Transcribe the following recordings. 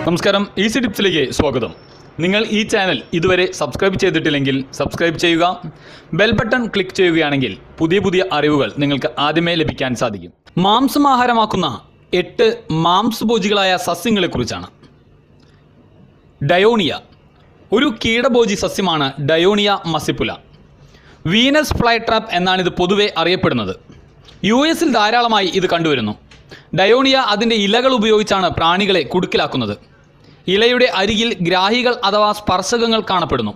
നമസ്കാരം, ഈസി ടിപ്സിലേക്ക് സ്വാഗതം. നിങ്ങൾ ഈ ചാനൽ ഇതുവരെ സബ്സ്ക്രൈബ് ചെയ്തിട്ടില്ലെങ്കിൽ സബ്സ്ക്രൈബ് ചെയ്യുക. ബെൽ ബട്ടൺ ക്ലിക്ക് ചെയ്യുകയാണെങ്കിൽ പുതിയ പുതിയ അറിവുകൾ നിങ്ങൾക്ക് ആദ്യമേ ലഭിക്കാൻ സാധിക്കും. മാംസമാഹാരമാക്കുന്ന 8 മാംസഭോജികളായ സസ്യങ്ങളെക്കുറിച്ചാണ്. ഡയോണിയ ഒരു കീടഭോജി സസ്യമാണ്. ഡയോണിയ മസിപ്പുല. വീനസ് ഫ്ലൈ ട്രാപ്പ് എന്നാണിത് പൊതുവെ അറിയപ്പെടുന്നത്. US ധാരാളമായി ഇത് കണ്ടുവരുന്നു. ഡയോണിയ അതിൻ്റെ ഇലകൾ ഉപയോഗിച്ചാണ് പ്രാണികളെ കുടുക്കിലാക്കുന്നത്. ഇലയുടെ അരികിൽ ഗ്രാഹികൾ അഥവാ സ്പർശകങ്ങൾ കാണപ്പെടുന്നു.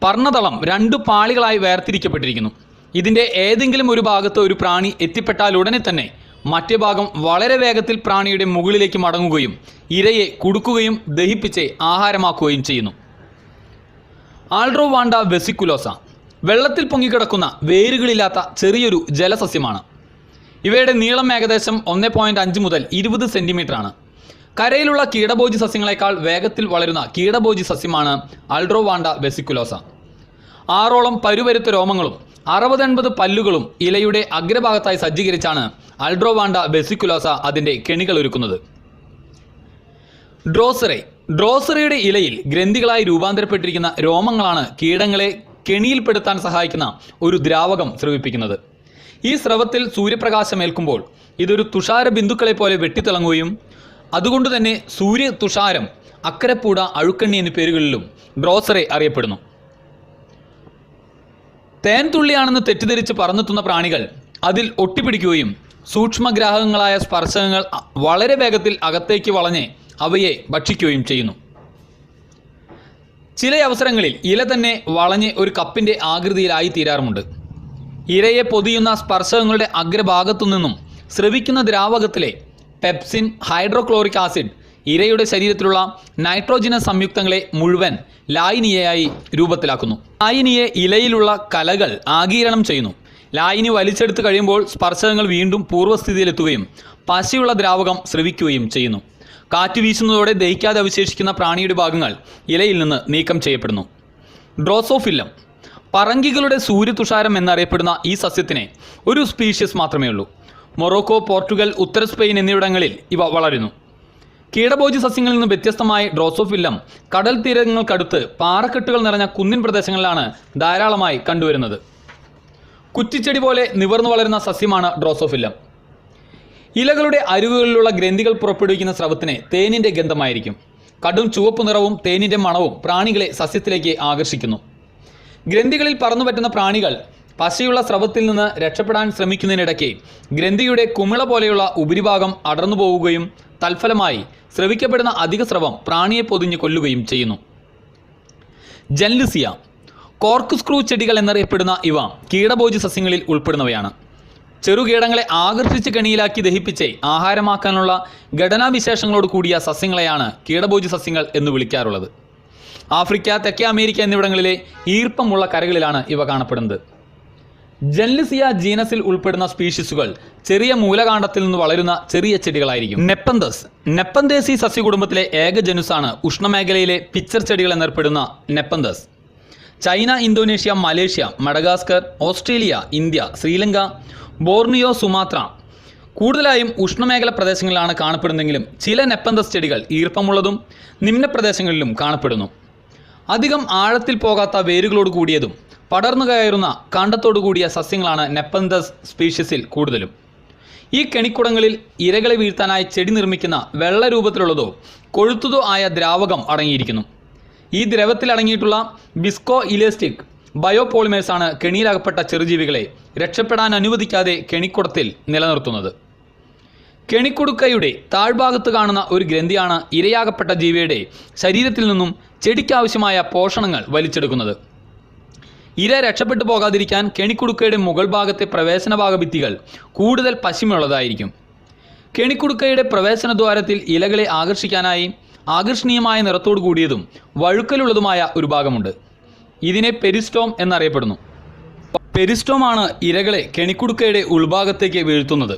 പർണ്ണതളം 2 പാളികളായി വേർതിരിക്കപ്പെട്ടിരിക്കുന്നു. ഇതിൻ്റെ ഏതെങ്കിലും ഒരു ഭാഗത്ത് ഒരു പ്രാണി എത്തിപ്പെട്ടാൽ ഉടനെ തന്നെ മറ്റേ ഭാഗം വളരെ വേഗത്തിൽ പ്രാണിയുടെ മുകളിലേക്ക് മടങ്ങുകയും ഇരയെ കുടുക്കുകയും ദഹിപ്പിച്ച് ആഹാരമാക്കുകയും ചെയ്യുന്നു. ആൾഡ്രോവാണ്ട വെസിക്കുലോസ വെള്ളത്തിൽ പൊങ്ങിക്കിടക്കുന്ന വേരുകളില്ലാത്ത ചെറിയൊരു ജലസസ്യമാണ്. ഇവയുടെ നീളം ഏകദേശം 1.5 മുതൽ 20 സെൻറ്റിമീറ്ററാണ്. കരയിലുള്ള കീടഭോജി സസ്യങ്ങളെക്കാൾ വേഗത്തിൽ വളരുന്ന കീടഭോജി സസ്യമാണ് ആൾഡ്രോവാണ്ട വെസിക്കുലോസ. 6ഓളം പരുപരുത്ത രോമങ്ങളും 60-80 പല്ലുകളും ഇലയുടെ അഗ്രഭാഗത്തായി സജ്ജീകരിച്ചാണ് ആൾഡ്രോവാണ്ട വെസിക്കുലോസ അതിൻ്റെ കെണികൾ ഒരുക്കുന്നത്. ഡ്രോസറയുടെ ഇലയിൽ ഗ്രന്ഥികളായി രൂപാന്തരപ്പെട്ടിരിക്കുന്ന രോമങ്ങളാണ് കീടങ്ങളെ കെണിയിൽപ്പെടുത്താൻ സഹായിക്കുന്ന ഒരു ദ്രാവകം സ്രവിപ്പിക്കുന്നത്. ഈ സ്രവത്തിൽ സൂര്യപ്രകാശം ഏൽക്കുമ്പോൾ ഇതൊരു തുഷാര ബിന്ദുക്കളെ പോലെ വെട്ടിത്തിളങ്ങുകയും അതുകൊണ്ട് തന്നെ സൂര്യ തുഷാരം, അക്കരപ്പൂട, അഴുക്കണ്ണി എന്നീ പേരുകളിലും ഡ്രോസറെ അറിയപ്പെടുന്നു. തേൻ തുള്ളിയാണെന്ന് തെറ്റിദ്ധരിച്ച് പറന്നെത്തുന്ന പ്രാണികൾ അതിൽ ഒട്ടിപ്പിടിക്കുകയും സൂക്ഷ്മഗ്രാഹകങ്ങളായ സ്പർശകങ്ങൾ വളരെ വേഗത്തിൽ അകത്തേക്ക് വളഞ്ഞ് അവയെ ഭക്ഷിക്കുകയും ചെയ്യുന്നു. ചില അവസരങ്ങളിൽ ഇല തന്നെ വളഞ്ഞ് ഒരു കപ്പിൻ്റെ ആകൃതിയിലായി തീരാറുമുണ്ട്. ഇരയെ പൊതിയുന്ന സ്പർശകങ്ങളുടെ അഗ്രഭാഗത്തു നിന്നും സ്രവിക്കുന്ന ദ്രാവകത്തിലെ പെപ്സിൻ, ഹൈഡ്രോക്ലോറിക് ആസിഡ് ഇരയുടെ ശരീരത്തിലുള്ള നൈട്രോജനസ് സംയുക്തങ്ങളെ മുഴുവൻ ലായനിയായി രൂപത്തിലാക്കുന്നു. ലായനിയെ ഇലയിലുള്ള കലകൾ ആഗിരണം ചെയ്യുന്നു. ലായനി വലിച്ചെടുത്ത് കഴിയുമ്പോൾ സ്പർശകങ്ങൾ വീണ്ടും പൂർവ്വസ്ഥിതിയിലെത്തുകയും പശയുള്ള ദ്രാവകം സ്രവിക്കുകയും ചെയ്യുന്നു. കാറ്റ് വീശുന്നതോടെ ദഹിക്കാതെ അവശേഷിക്കുന്ന പ്രാണിയുടെ ഭാഗങ്ങൾ ഇലയിൽ നിന്ന് നീക്കം ചെയ്യപ്പെടുന്നു. ഡ്രോസോഫില്ലം പറങ്കികളുടെ സൂര്യതുഷാരം എന്നറിയപ്പെടുന്ന ഈ സസ്യത്തിന് ഒരു സ്പീഷ്യസ് മാത്രമേ ഉള്ളൂ. മൊറോക്കോ, പോർട്ടുഗൽ, ഉത്തര സ്പെയിൻ എന്നിവിടങ്ങളിൽ ഇവ വളരുന്നു. കീടഭോജി സസ്യങ്ങളിൽ നിന്ന് വ്യത്യസ്തമായി ഡ്രോസോഫില്ലം കടൽ തീരങ്ങൾക്കടുത്ത് പാറക്കെട്ടുകൾ നിറഞ്ഞ കുന്നിൻ പ്രദേശങ്ങളിലാണ് ധാരാളമായി കണ്ടുവരുന്നത്. കുറ്റിച്ചെടി പോലെ നിവർന്നു വളരുന്ന സസ്യമാണ് ഡ്രോസോഫില്ലം. ഇലകളുടെ അരികുകളിലുള്ള ഗ്രന്ഥികൾ പുറപ്പെടുവിക്കുന്ന സ്രവത്തിന് തേനിൻ്റെ ഗന്ധമായിരിക്കും. കടും ചുവപ്പ് നിറവും തേനിൻ്റെ മണവും പ്രാണികളെ സസ്യത്തിലേക്ക് ആകർഷിക്കുന്നു. ഗ്രന്ഥികളിൽ പറന്നുപറ്റുന്ന പ്രാണികൾ പശയുള്ള സ്രവത്തിൽ നിന്ന് രക്ഷപ്പെടാൻ ശ്രമിക്കുന്നതിനിടയ്ക്ക് ഗ്രന്ഥിയുടെ കുമിള പോലെയുള്ള ഉപരിഭാഗം അടർന്നു പോവുകയും തൽഫലമായി സ്രവിക്കപ്പെടുന്ന അധിക സ്രവം പ്രാണിയെ പൊതിഞ്ഞ് കൊല്ലുകയും ചെയ്യുന്നു. ജെൻലിസിയ കോർക്ക് സ്ക്രൂ ചെടികൾ എന്നറിയപ്പെടുന്ന ഇവ കീടഭോജി സസ്യങ്ങളിൽ ഉൾപ്പെടുന്നവയാണ്. ചെറുകീടങ്ങളെ ആകർഷിച്ച് കെണിയിലാക്കി ദഹിപ്പിച്ച് ആഹാരമാക്കാനുള്ള ഘടനാവിശേഷങ്ങളോട് കൂടിയ സസ്യങ്ങളെയാണ് കീടഭോജി സസ്യങ്ങൾ എന്ന് വിളിക്കാറുള്ളത്. ആഫ്രിക്ക, തെക്കേ അമേരിക്ക എന്നിവിടങ്ങളിലെ ഈർപ്പമുള്ള കരകളിലാണ് ഇവ കാണപ്പെടുന്നത്. ജെൻലിസിയ ജീനസിൽ ഉൾപ്പെടുന്ന സ്പീഷീസുകൾ ചെറിയ മൂലകാണ്ഡത്തിൽ നിന്ന് വളരുന്ന ചെറിയ ചെടികളായിരിക്കും. നെപ്പന്തേസി സസ്യകുടുംബത്തിലെ ഏക ജനുസാണ് ഉഷ്ണമേഖലയിലെ പിച്ചർ ചെടികൾ എന്നറിയപ്പെടുന്ന നെപ്പന്തസ്. China, Indonesia, Malaysia, Madagascar, Australia, India, Sri Lanka, Borneo, Sumatra കൂടുതലായും ഉഷ്ണമേഖല പ്രദേശങ്ങളിലാണ് കാണപ്പെടുന്നതെങ്കിലും ചില നെപ്പന്തസ് ചെടികൾ ഈർപ്പമുള്ളതും നിമ്നപ്രദേശങ്ങളിലും കാണപ്പെടുന്നു. അധികം ആഴത്തിൽ പോകാത്ത വേരുകളോട് കൂടിയതും പടർന്നു കയറുന്ന കാണ്ഡത്തോടു കൂടിയ സസ്യങ്ങളാണ് നെപ്പന്തസ് സ്പീഷീസിൽ കൂടുതലും. ഈ കെണിക്കുടങ്ങളിൽ ഇരകളെ വീഴ്ത്താനായി ചെടി നിർമ്മിക്കുന്ന വെള്ള രൂപത്തിലുള്ളതോ കൊഴുത്തതോ ആയ ദ്രാവകം അടങ്ങിയിരിക്കുന്നു. ഈ ദ്രവത്തിൽ അടങ്ങിയിട്ടുള്ള ബിസ്കോ ഇലാസ്റ്റിക് ബയോപോളിമേഴ്സാണ് കെണിയിലകപ്പെട്ട ചെറുജീവികളെ രക്ഷപ്പെടാൻ അനുവദിക്കാതെ കെണിക്കുടത്തിൽ നിലനിർത്തുന്നത്. കെണിക്കുടുക്കയുടെ താഴ്ഭാഗത്ത് കാണുന്ന ഒരു ഗ്രന്ഥിയാണ് ഇരയാകപ്പെട്ട ജീവിയുടെ ശരീരത്തിൽ നിന്നും ചെടിക്കാവശ്യമായ പോഷണങ്ങൾ വലിച്ചെടുക്കുന്നത്. ഇര രക്ഷപ്പെട്ടു പോകാതിരിക്കാൻ കെണിക്കുടുക്കയുടെ മുകൾ ഭാഗത്തെ പ്രവേശന ഭാഗഭിത്തികൾ കൂടുതൽ പശിമുള്ളതായിരിക്കും. കെണിക്കുടുക്കയുടെ പ്രവേശന ദ്വാരത്തിൽ ഇലകളെ ആകർഷിക്കാനായി ആകർഷണീയമായ നിറത്തോടു കൂടിയതും വഴുക്കലുള്ളതുമായ ഒരു ഭാഗമുണ്ട്. ഇതിനെ പെരിസ്റ്റോം എന്നറിയപ്പെടുന്നു. പെരിസ്റ്റോമാണ് ഇരകളെ കെണിക്കുടുക്കയുടെ ഉൾഭാഗത്തേക്ക് വീഴ്ത്തുന്നത്.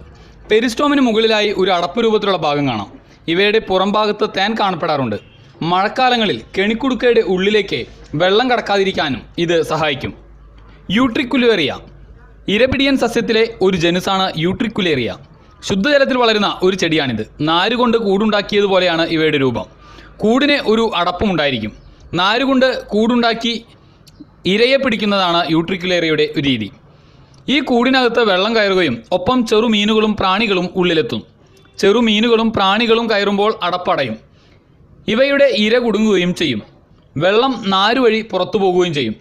പെരിസ്റ്റോമിന് മുകളിലായി ഒരു അടപ്പ് രൂപത്തിലുള്ള ഭാഗം കാണാം. ഇവയുടെ പുറം ഭാഗത്ത് തേൻ കാണപ്പെടാറുണ്ട്. മഴക്കാലങ്ങളിൽ കെണിക്കുടുക്കയുടെ ഉള്ളിലേക്ക് വെള്ളം കടക്കാതിരിക്കാനും ഇത് സഹായിക്കും. യൂട്രിക്കുലേറിയ ഇരപിടിയൻ സസ്യത്തിലെ ഒരു ജനുസാണ് യൂട്രിക്കുലേറിയ. ശുദ്ധജലത്തിൽ വളരുന്ന ഒരു ചെടിയാണിത്. നാരുകൊണ്ട് കൂടുണ്ടാക്കിയതുപോലെയാണ് ഇവയുടെ രൂപം. കൂടിന് ഒരു അടപ്പുമുണ്ടായിരിക്കും. നാരുകൊണ്ട് കൂടുണ്ടാക്കി ഇരയെ പിടിക്കുന്നതാണ് യൂട്രിക്കുലേറിയയുടെ രീതി. ഈ കൂടിനകത്ത് വെള്ളം കയറുകയും ഒപ്പം ചെറുമീനുകളും പ്രാണികളും ഉള്ളിലെത്തും. ചെറുമീനുകളും പ്രാണികളും കയറുമ്പോൾ അടപ്പടയും. ഇവയുടെ ഇര കുടുങ്ങുകയും ചെയ്യും. വെള്ളം നാരുവഴി പുറത്തു പോകുകയും ചെയ്യും.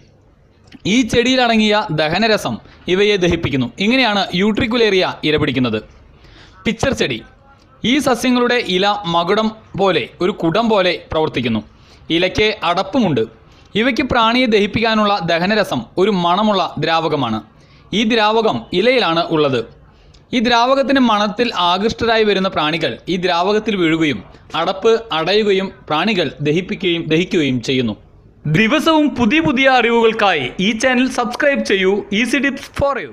ഈ ചെടിയിലടങ്ങിയ ദഹനരസം ഇവയെ ദഹിപ്പിക്കുന്നു. ഇങ്ങനെയാണ് യൂട്രിക്കുലേറിയ ഇര പിടിക്കുന്നത്. പിച്ചർ ചെടി. ഈ സസ്യങ്ങളുടെ ഇല മകുടം പോലെ ഒരു കുടം പോലെ പ്രവർത്തിക്കുന്നു. ഇലയ്ക്ക് അടപ്പുമുണ്ട്. ഇവയ്ക്ക് പ്രാണിയെ ദഹിപ്പിക്കാനുള്ള ദഹനരസം ഒരു മണമുള്ള ദ്രാവകമാണ്. ഈ ദ്രാവകം ഇലയിലാണ് ഉള്ളത്. ഈ ദ്രാവകത്തിൻ്റെ മണത്തിൽ ആകൃഷ്ടരായി വരുന്ന പ്രാണികൾ ഈ ദ്രാവകത്തിൽ വീഴുകയും അടപ്പ് അടയുകയും പ്രാണികൾ ദഹിക്കുകയും ചെയ്യുന്നു. ദിവസവും പുതിയ അറിവുകൾക്കായി ഈ ചാനൽ സബ്സ്ക്രൈബ് ചെയ്യൂ. Easy tips for you.